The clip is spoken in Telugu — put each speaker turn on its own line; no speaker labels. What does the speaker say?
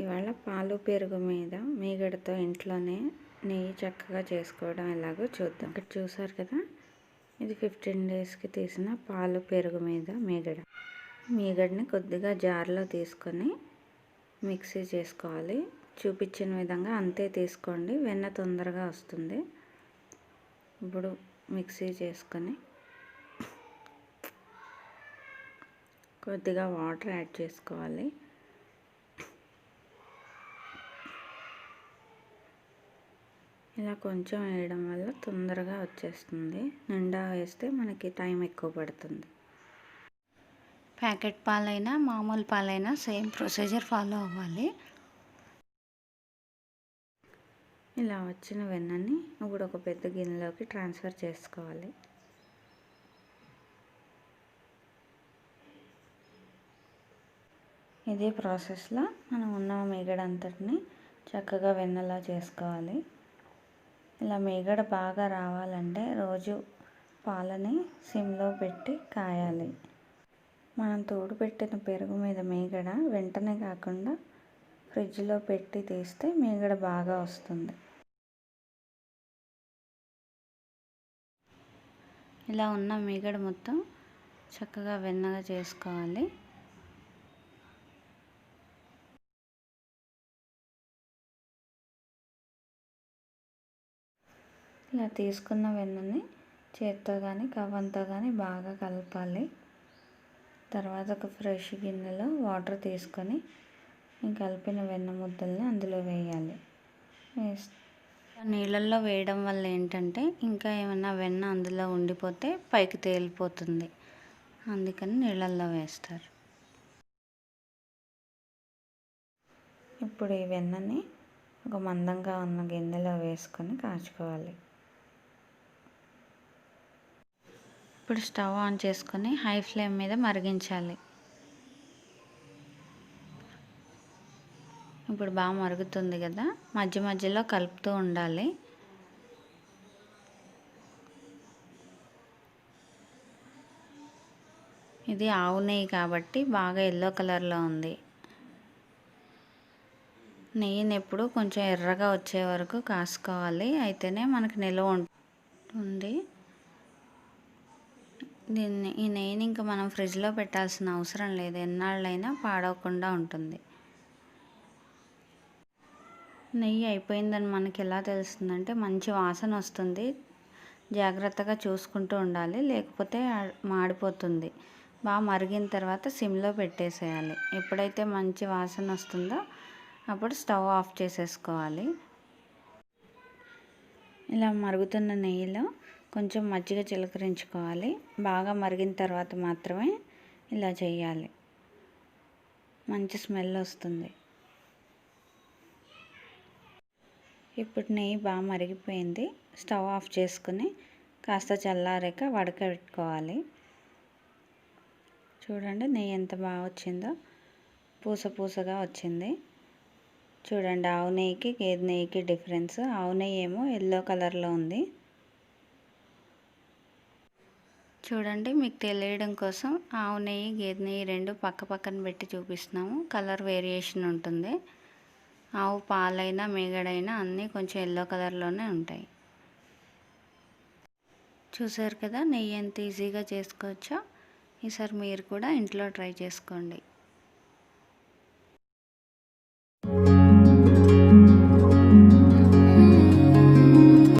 ఇవాళ పాలు పెరుగు మీద మీగడతో ఇంట్లోనే నెయ్యి చక్కగా చేసుకోవడం ఎలాగో చూద్దాం. ఇక్కడ చూసారు కదా, ఇది 15 డేస్కి తీసిన పాలు పెరుగు మీద మీగడని కొద్దిగా జార్లో తీసుకొని మిక్సీ చేసుకోవాలి. చూపించిన విధంగా అంతే తీసుకోండి, వెన్న తొందరగా వస్తుంది. ఇప్పుడు మిక్సీ చేసుకొని కొద్దిగా వాటర్ యాడ్ చేసుకోవాలి. ఇలా కొంచెం వేయడం వల్ల తొందరగా వచ్చేస్తుంది. నిండా వేస్తే మనకి టైం ఎక్కువ పడుతుంది.
ప్యాకెట్ పాలైనా మామూలు పాలైనా సేమ్ ప్రొసీజర్ ఫాలో అవ్వాలి.
ఇలా వచ్చిన వెన్నని ఇప్పుడు ఒక పెద్ద గిన్నెలోకి ట్రాన్స్ఫర్ చేసుకోవాలి. ఇదే ప్రాసెస్లో మనం ఉన్న మీగడ అంతటిని చక్కగా వెన్నలా చేసుకోవాలి. ఇలా మీగడ బాగా రావాలంటే రోజు పాలని సిమ్లో పెట్టి కాయాలి. మనం తోడు పెట్టిన పెరుగు మీద మీగడ వెంటనే కాకుండా ఫ్రిడ్జ్లో పెట్టి తీస్తే మీగడ బాగా వస్తుంది.
ఇలా ఉన్న మీగడ మొత్తం చక్కగా వెన్నగా చేసుకోవాలి.
ఇలా తీసుకున్న వెన్నని చేత్తో కానీ కవ్వంతో కానీ బాగా కలపాలి. తర్వాత ఒక ఫ్రెష్ గిన్నెలో వాటర్ తీసుకొని కలిపిన వెన్న ముద్దల్ని అందులో వేయాలి.
నీళ్ళల్లో వేయడం వల్ల ఏంటంటే ఇంకా ఏమైనా వెన్న అందులో ఉండిపోతే పైకి తేలిపోతుంది, అందుకని నీళ్ళల్లో వేస్తారు.
ఇప్పుడు ఈ వెన్నని ఒక మందంగా ఉన్న గిన్నెలో వేసుకొని కాచుకోవాలి.
ఇప్పుడు స్టవ్ ఆన్ చేసుకొని హై ఫ్లేమ్ మీద మరిగించాలి. ఇప్పుడు బాగా మరుగుతుంది కదా, మధ్య మధ్యలో కలుపుతూ ఉండాలి. ఇది ఆవు నెయ్యి కాబట్టి బాగా ఎల్లో కలర్లో ఉంది. నెయ్యిని ఎప్పుడు కొంచెం ఎర్రగా వచ్చే వరకు కాసుకోవాలి, అయితేనే మనకు నిల్వ ఉంటుంది. ఈ నెయ్యిని ఇంకా మనం ఫ్రిడ్జ్లో పెట్టాల్సిన అవసరం లేదు, ఎన్నాళ్ళైనా పాడవకుండా ఉంటుంది. నెయ్యి అయిపోయిందని మనకి ఎలా తెలుస్తుందంటే మంచి వాసన వస్తుంది. జాగ్రత్తగా చూసుకుంటూ ఉండాలి, లేకపోతే మాడిపోతుంది. బాగా మరిగిన తర్వాత సిమ్లో పెట్టేసేయాలి. ఎప్పుడైతే మంచి వాసన వస్తుందో అప్పుడు స్టవ్ ఆఫ్ చేసేసుకోవాలి. ఇలా మరుగుతున్న నెయ్యిలో కొంచెం మజ్జిగ చిలకరించుకోవాలి. బాగా మరిగిన తర్వాత మాత్రమే ఇలా చేయాలి, మంచి స్మెల్ వస్తుంది. ఇప్పుడు నెయ్యి బాగా మరిగిపోయింది. స్టవ్ ఆఫ్ చేసుకుని కాస్త చల్లారాక వడకబెట్టుకోవాలి. చూడండి నెయ్యి ఎంత బాగా వచ్చిందో, పూస పూసగా వచ్చింది. చూడండి ఆవు నెయ్యికి గేదె నెయ్యికి డిఫరెన్స్. ఆవు నెయ్యి ఏమో ఎల్లో కలర్లో ఉంది. చూడండి, మీకు తెలియడం కోసం ఆవు నెయ్యి గేదె నెయ్యి రెండు పక్క పక్కన పెట్టి చూపిస్తున్నాము. కలర్ వేరియేషన్ ఉంటుంది. ఆవు పాలైనా మీగడైనా అన్నీ కొంచెం ఎల్లో కలర్లోనే ఉంటాయి. చూసారు కదా నెయ్యి ఎంత ఈజీగా చేసుకోవచ్చో. ఈసారి మీరు కూడా ఇంట్లో ట్రై చేసుకోండి.